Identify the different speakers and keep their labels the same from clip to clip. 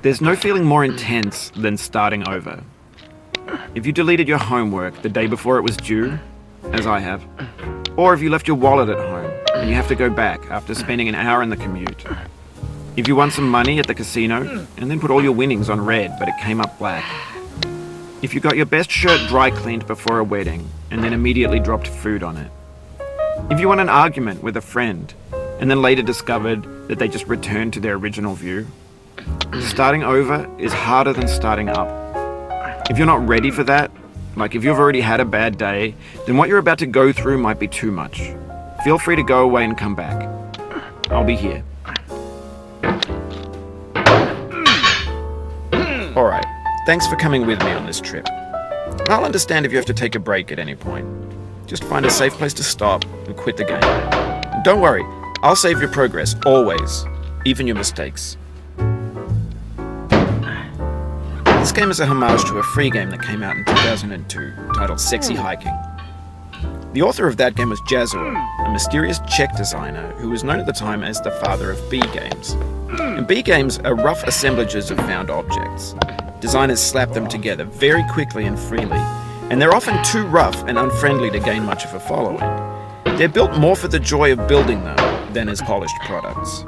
Speaker 1: There's no feeling more intense than starting over. If you deleted your homework the day before it was due, as I have, or if you left your wallet at home and you have to go back after spending an hour in the commute. If you won some money at the casino and then put all your winnings on red but it came up black. If you got your best shirt dry cleaned before a wedding and then immediately dropped food on it. If you won an argument with a friend and then later discovered that they just returned to their original view. Starting over is harder than starting up. If you're not ready for that, like if you've already had a bad day, then what you're about to go through might be too much. Feel free to go away and come back. I'll be here. Alright, thanks for coming with me on this trip. I'll understand if you have to take a break at any point. Just find a safe place to stop and quit the game. And don't worry, I'll save your progress, always, even your mistakes. This game is a homage to a free game that came out in 2002, titled Sexy Hiking. The author of that game was Jazzuo, a mysterious Czech designer who was known at the time as the father of B games. And B games are rough assemblages of found objects. Designers slap them together very quickly and freely, and they're often too rough and unfriendly to gain much of a following. They're built more for the joy of building them than as polished products.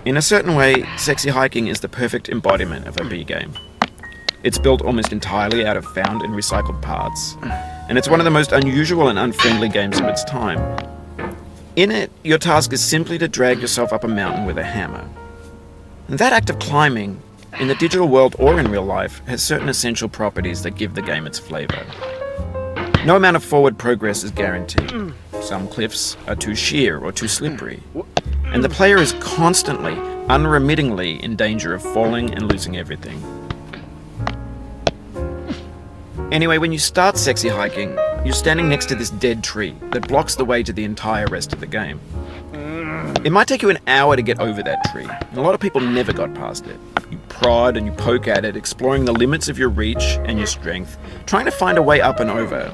Speaker 1: In a certain way, Sexy Hiking is the perfect embodiment of a B game. It's built almost entirely out of found and recycled parts, and it's one of the most unusual and unfriendly games of its time. In it, your task is simply to drag yourself up a mountain with a hammer. And that act of climbing, in the digital world or in real life, has certain essential properties that give the game its flavor. No amount of forward progress is guaranteed. Some cliffs are too sheer or too slippery, and the player is constantly, unremittingly in danger of falling and losing everything. Anyway, when you start Sexy Hiking, you're standing next to this dead tree that blocks the way to the entire rest of the game. It might take you an hour to get over that tree, and a lot of people never got past it. You prod and you poke at it, exploring the limits of your reach and your strength, trying to find a way up and over.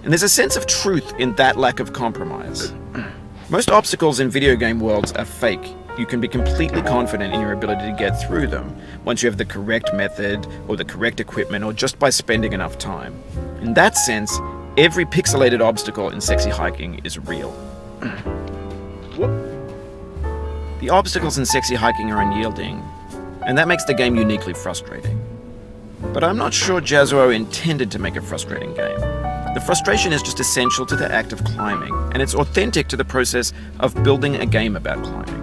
Speaker 1: And there's a sense of truth in that lack of compromise. Most obstacles in video game worlds are fake. You can be completely confident in your ability to get through them once you have the correct method or the correct equipment or just by spending enough time. In that sense, every pixelated obstacle in Sexy Hiking is real. The obstacles in Sexy Hiking are unyielding, and that makes the game uniquely frustrating. But I'm not sure Jazzuo intended to make a frustrating game. The frustration is just essential to the act of climbing, and it's authentic to the process of building a game about climbing.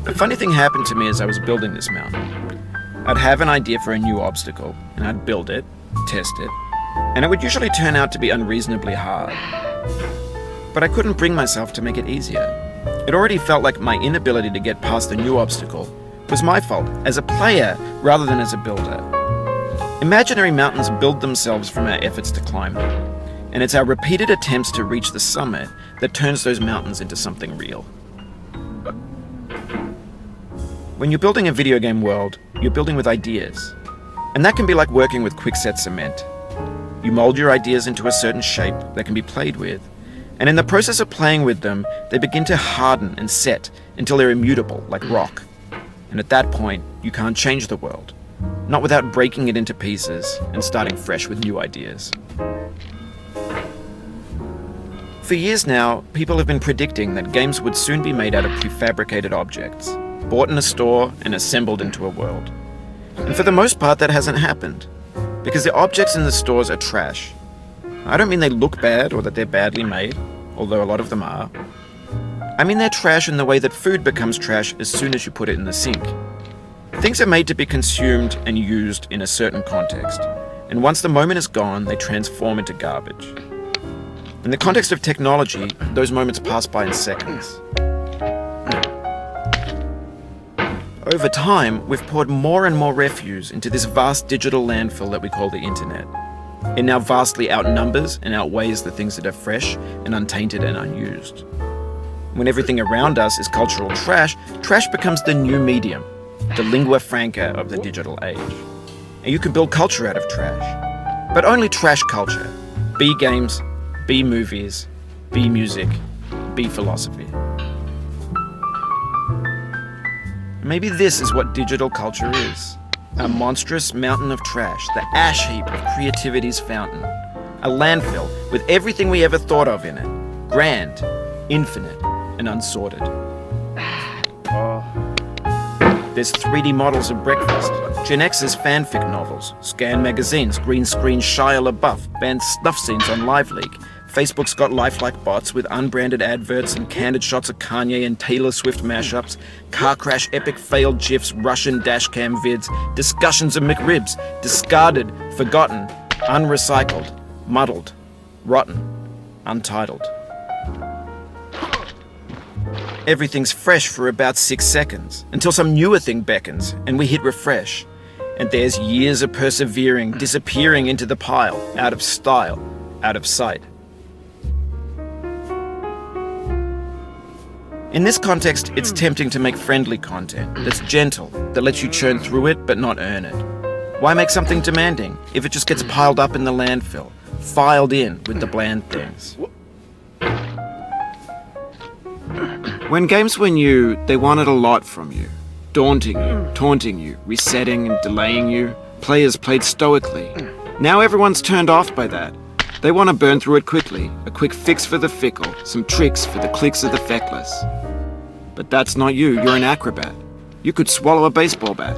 Speaker 1: A funny thing happened to me as I was building this mountain. I'd have an idea for a new obstacle, and I'd build it, test it, and it would usually turn out to be unreasonably hard. But I couldn't bring myself to make it easier. It already felt like my inability to get past the new obstacle was my fault as a player rather than as a builder. Imaginary mountains build themselves from our efforts to climb them, and it's our repeated attempts to reach the summit that turns those mountains into something real. When you're building a video game world, you're building with ideas, and that can be like working with quickset cement. You mold your ideas into a certain shape that can be played with, and in the process of playing with them, they begin to harden and set until they're immutable, like rock. And at that point, you can't change the world, not without breaking it into pieces and starting fresh with new ideas. For years now, people have been predicting that games would soon be made out of prefabricated objects, bought in a store and assembled into a world. And for the most part, that hasn't happened, because the objects in the stores are trash. I don't mean they look bad or that they're badly made, although a lot of them are. I mean they're trash in the way that food becomes trash as soon as you put it in the sink. Things are made to be consumed and used in a certain context, and once the moment is gone, they transform into garbage. In the context of technology, those moments pass by in seconds. Over time, we've poured more and more refuse into this vast digital landfill that we call the internet. It now vastly outnumbers and outweighs the things that are fresh and untainted and unused. When everything around us is cultural trash, trash becomes the new medium, the lingua franca of the digital age. And you can build culture out of trash, but only trash culture. B games, B movies, B music, B philosophy. Maybe this is what digital culture is. A monstrous mountain of trash, the ash heap of creativity's fountain. A landfill with everything we ever thought of in it. Grand, infinite, and unsorted. There's 3D models of breakfast, Gen X's fanfic novels, Scan magazines, green screen Shia LaBeouf, banned snuff scenes on LiveLeak. Facebook's got lifelike bots with unbranded adverts and candid shots of Kanye and Taylor Swift mashups, car crash epic failed GIFs, Russian dashcam vids, discussions of McRibs, discarded, forgotten, unrecycled, muddled, rotten, untitled. Everything's fresh for about 6 seconds, until some newer thing beckons, and we hit refresh. And there's years of persevering, disappearing into the pile, out of style, out of sight. In this context, it's tempting to make friendly content that's gentle, that lets you churn through it but not earn it. Why make something demanding if it just gets piled up in the landfill, filed in with the bland things? When games were new, they wanted a lot from you. Daunting you, taunting you, resetting and delaying you. Players played stoically. Now everyone's turned off by that. They want to burn through it quickly, a quick fix for the fickle, some tricks for the clicks of the feckless. But that's not you, you're an acrobat. You could swallow a baseball bat.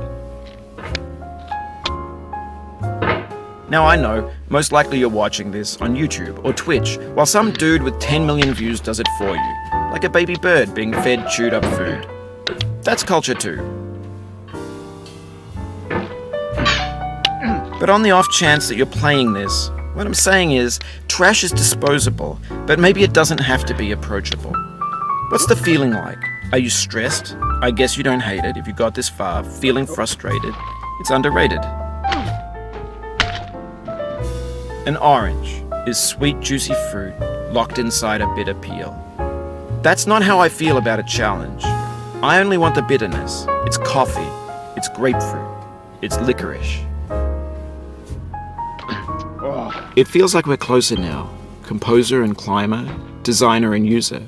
Speaker 1: Now I know, most likely you're watching this on YouTube or Twitch, while some dude with 10 million views does it for you, like a baby bird being fed chewed up food. That's culture too. But on the off chance that you're playing this, what I'm saying is, trash is disposable, but maybe it doesn't have to be approachable. What's the feeling like? Are you stressed? I guess you don't hate it if you got this far. Feeling frustrated? It's underrated. An orange is sweet, juicy fruit locked inside a bitter peel. That's not how I feel about a challenge. I only want the bitterness. It's coffee. It's grapefruit. It's licorice. It feels like we're closer now. Composer and climber, designer and user.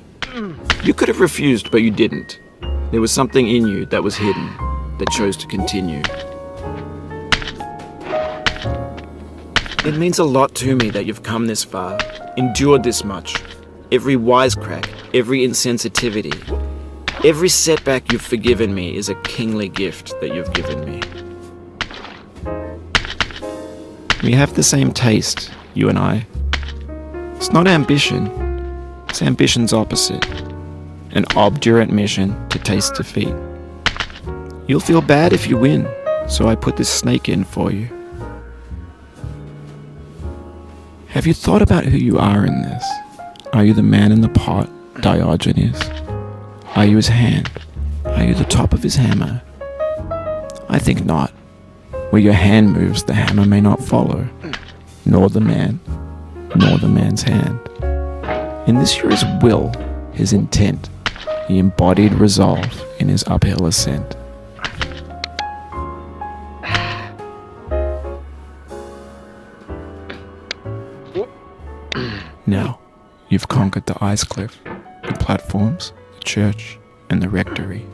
Speaker 1: You could have refused, but you didn't. There was something in you that was hidden, that chose to continue. It means a lot to me that you've come this far, endured this much. Every wisecrack, every insensitivity, every setback you've forgiven me is a kingly gift that you've given me. We have the same taste, you and I. It's not ambition, it's ambition's opposite. An obdurate mission to taste defeat. You'll feel bad if you win, so I put this snake in for you. Have you thought about who you are in this? Are you the man in the pot, Diogenes? Are you his hand? Are you the top of his hammer? I think not. Where your hand moves, the hammer may not follow, nor the man, nor the man's hand. In this you're his will, his intent, the embodied resolve in his uphill ascent. Now, you've conquered the ice cliff, the platforms, the church, and the rectory,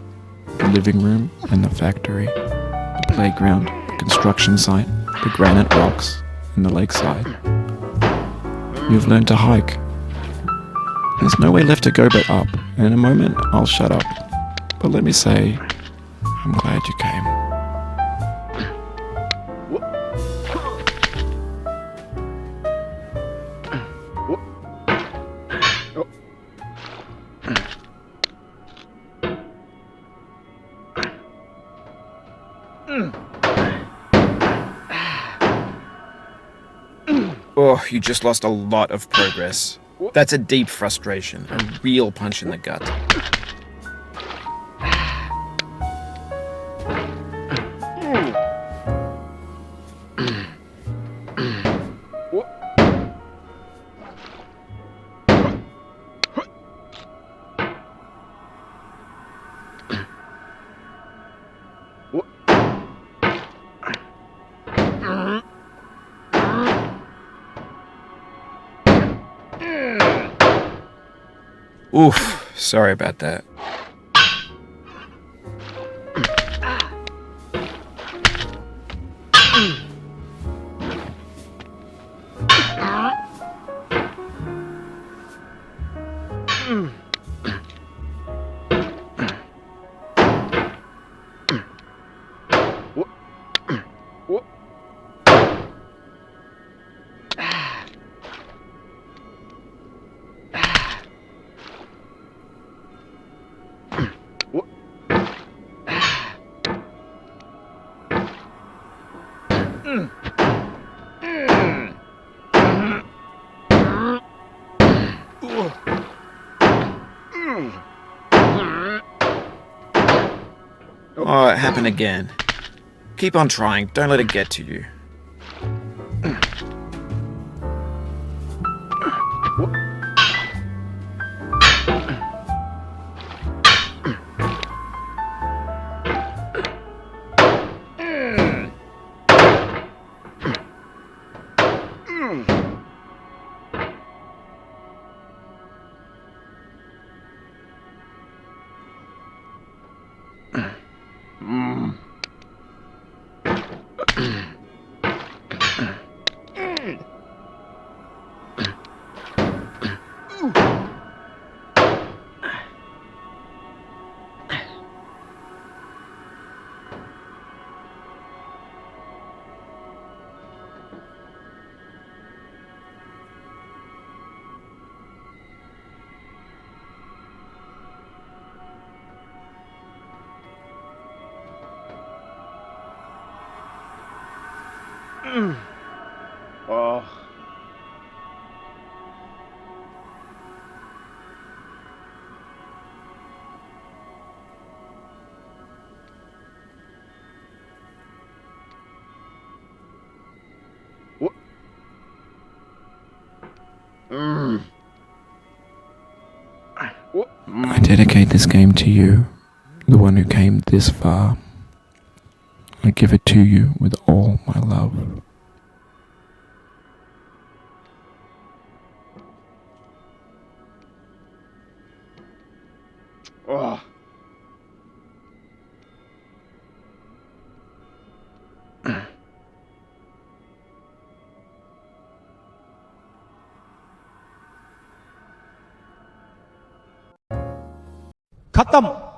Speaker 1: the living room and the factory, the playground, the construction site, the granite rocks, and the lakeside. You've learned to hike. There's no way left to go but up, and in a moment I'll shut up. But let me say, I'm glad you came. Oh, you just lost a lot of progress. That's a deep frustration, a real punch in the gut. Oof, sorry about that. Oh, it happened again. Keep on trying, don't let it get to you.
Speaker 2: Oh. What?
Speaker 1: I dedicate this game to you, the one who came this far. I give it to you with all my love.
Speaker 2: Oh.
Speaker 3: खत्म।